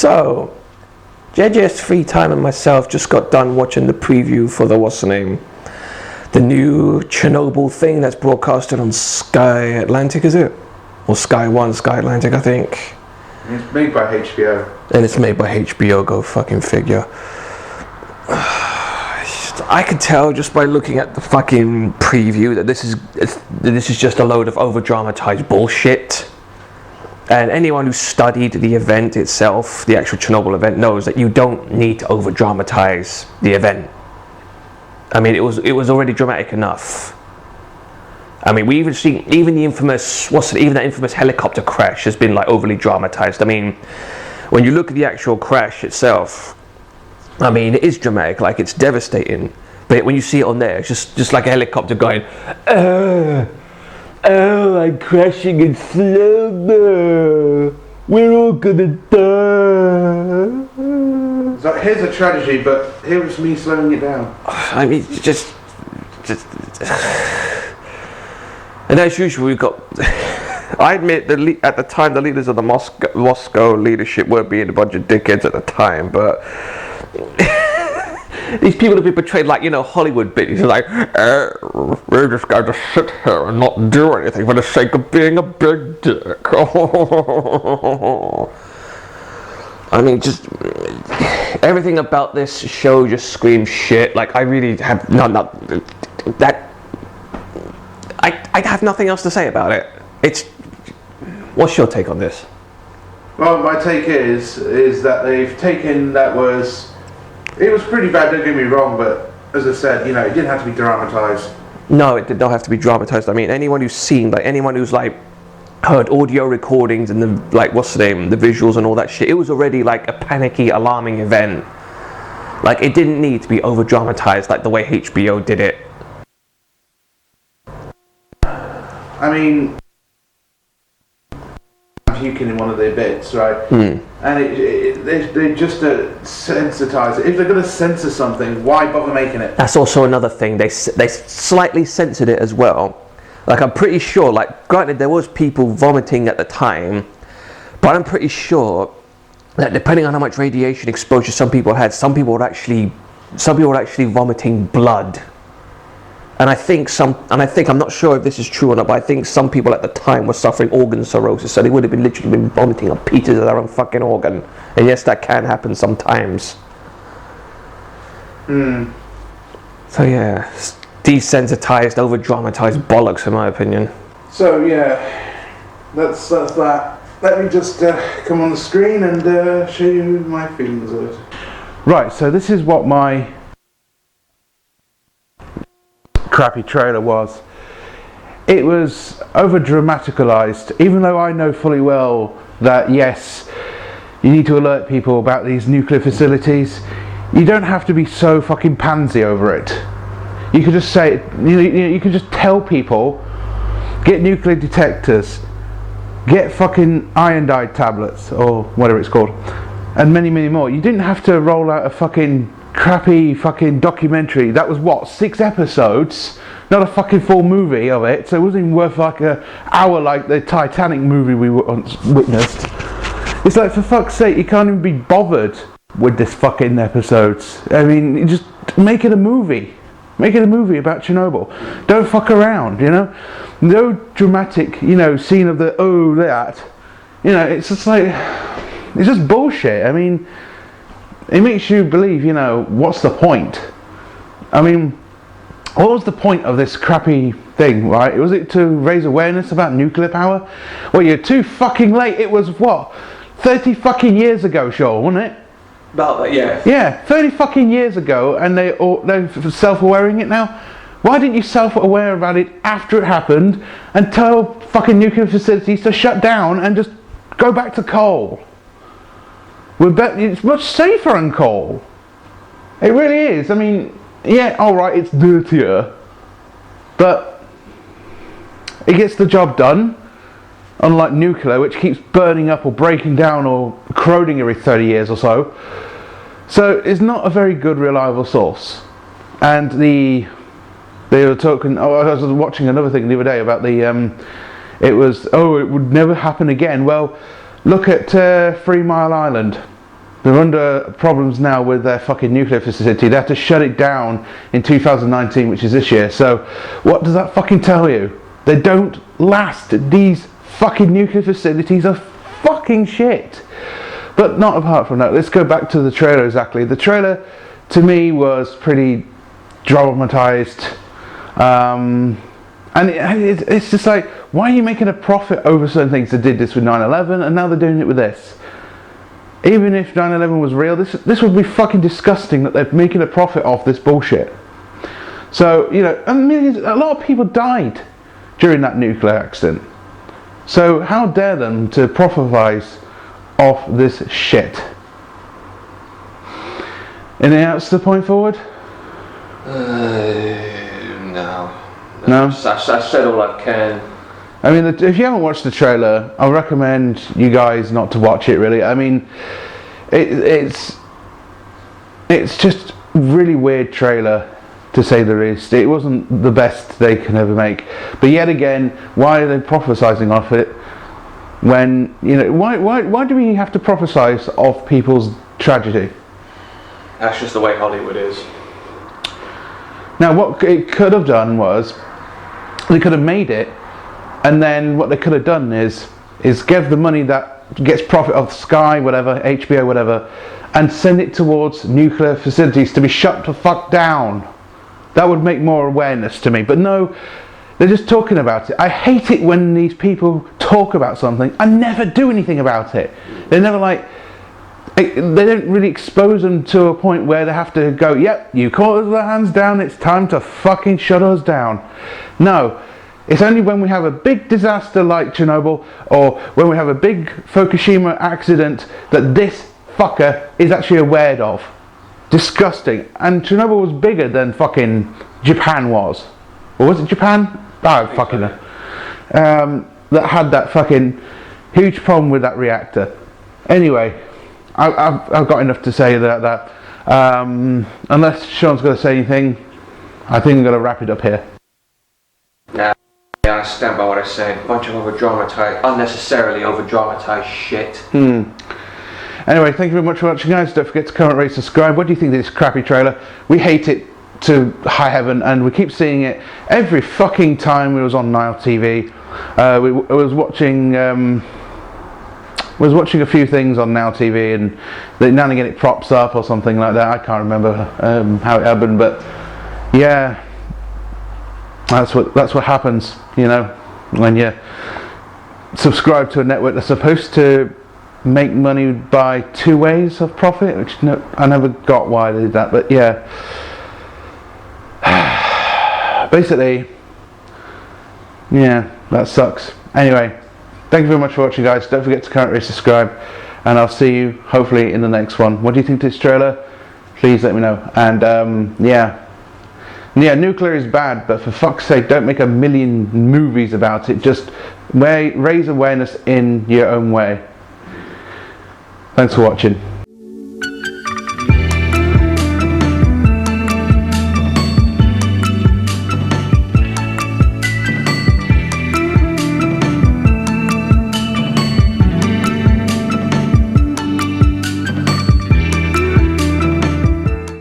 So, JJ's Free Time and myself just got done watching the preview for the the new Chernobyl thing that's broadcasted on Sky Atlantic, is it? Or Sky One, Sky Atlantic, I think. It's made by HBO. And it's made by HBO, go fucking figure. I could tell just by looking at the fucking preview that this is just a load of over-dramatized bullshit. And anyone who studied the event itself, the actual Chernobyl event, knows that you don't need to over-dramatize the event. I mean, it was already dramatic enough. I mean, we even see even the infamous even that infamous helicopter crash has been like overly dramatized. I mean, when you look at the actual crash itself, I mean, it is dramatic, like it's devastating. But when you see it on there, it's just like a helicopter going, oh, I'm crashing in slow-mo. We're all gonna die. So here's a tragedy, but here's me slowing it down. I mean, just. And as usual, we've got. I admit at the time the leaders of the Moscow leadership were being a bunch of dickheads at the time, but these people have been portrayed like, Hollywood bitches. Like, we're just going to sit here and not do anything for the sake of being a big dick. I mean, just everything about this show just screams shit. Like, I really have I have nothing else to say about it. What's your take on this? Well, my take is that they've taken it was pretty bad, don't get me wrong, but as I said, it didn't have to be dramatized. No, it did not have to be dramatized. I mean, anyone who's heard audio recordings and the visuals and all that shit, it was already like a panicky, alarming event. Like, it didn't need to be over dramatized like the way HBO did it. I mean, I'm puking in one of their bits, right? And they just sensitize it. If they're going to censor something, why bother making it? That's also another thing. They slightly censored it as well. Like, I'm pretty sure, like, granted, there was people vomiting at the time, but I'm pretty sure that depending on how much radiation exposure some people had, some people were actually vomiting blood. And I think I'm not sure if this is true or not, but I think some people at the time were suffering organ cirrhosis, so they would have been literally been vomiting up pieces of their own fucking organ. And yes, that can happen sometimes. So yeah, desensitized, over-dramatized bollocks, in my opinion. So yeah, that's that. Let me just come on the screen and show you my feelings of it. Right, so this is what my crappy trailer was. It was over-dramaticalized, even though I know fully well that yes, you need to alert people about these nuclear facilities. You don't have to be so fucking pansy over it. You could just say, you could just tell people, get nuclear detectors, get fucking iodide tablets, or whatever it's called, and many, many more. You didn't have to roll out a fucking crappy fucking documentary. That was 6 episodes, not a fucking full movie of it, so it wasn't even worth like an hour like the Titanic movie we once witnessed. It's like, for fuck's sake, you can't even be bothered with this fucking episodes. I mean, you just make it a movie. Make it a movie about Chernobyl. Don't fuck around, No dramatic, scene of the, that. It's just like, it's just bullshit. I mean, it makes you believe, what's the point? I mean, what was the point of this crappy thing, right? Was it to raise awareness about nuclear power? Well, you're too fucking late. It was, 30 fucking years ago, Shaw, wasn't it? About that, yeah. Yeah, 30 fucking years ago, and they're self-awareing it now? Why didn't you self-aware about it after it happened and tell fucking nuclear facilities to shut down and just go back to coal? It's much safer on coal. It really is. I mean, yeah, alright, it's dirtier, but it gets the job done. Unlike nuclear, which keeps burning up or breaking down or corroding every 30 years or so. So it's not a very good, reliable source. And they were talking, I was watching another thing the other day about it would never happen again. Well, look at 3 Mile Island. They're under problems now with their fucking nuclear facility. They have to shut it down in 2019, which is this year. So what does that fucking tell you? They don't last. These fucking nuclear facilities are fucking shit. But not apart from that, let's go back to the trailer exactly. The trailer to me was pretty dramatized. And it's just like, why are you making a profit over certain things? They did this with 9/11 and now they're doing it with this. Even if 9/11 was real, this would be fucking disgusting that they're making a profit off this bullshit. So, you know, I mean, a lot of people died during that nuclear accident. So how dare them to profitize off this shit? Anything else to point forward? No. No? I've said all I can. I mean, if you haven't watched the trailer, I recommend you guys not to watch it, really. I mean, it's just really weird trailer, to say the least. It wasn't the best they can ever make. But yet again, why are they prophesizing off it? When, you know, why do we have to prophesize off people's tragedy? That's just the way Hollywood is. Now, what it could have done was, they could have made it, and then what they could have done is give the money that gets profit of Sky, whatever, HBO, whatever, and send it towards nuclear facilities to be shut the fuck down. That would make more awareness to me. But no, they're just talking about it. I hate it when these people talk about something and never do anything about it. They're never like, they don't really expose them to a point where they have to go, yep, you caught us with our hands down, it's time to fucking shut us down. No, it's only when we have a big disaster like Chernobyl, or when we have a big Fukushima accident, that this fucker is actually aware of. Disgusting. And Chernobyl was bigger than fucking Japan was. Or was it Japan? Oh, fucking so. That had that fucking huge problem with that reactor. Anyway, I've got enough to say about that. Unless Sean's going to say anything, I think I'm going to wrap it up here. Nah, yeah, I stand by what I said. A bunch of unnecessarily over-dramatized shit. Anyway, thank you very much for watching, guys. Don't forget to comment, rate, subscribe. What do you think of this crappy trailer? We hate it to high heaven, and we keep seeing it every fucking time we was on Nile TV. I was watching a few things on Now TV, and now and again it props up or something like that. I can't remember how it happened, but yeah, that's what happens, you know, when you subscribe to a network that's supposed to make money by two ways of profit, which I never got why they did that, but yeah. Basically, yeah, that sucks. Anyway, thank you very much for watching, guys. Don't forget to comment, rate, subscribe, and I'll see you hopefully in the next one. What do you think of this trailer? Please let me know. And yeah, nuclear is bad, but for fuck's sake, don't make a million movies about it. Just raise awareness in your own way. Thanks for watching.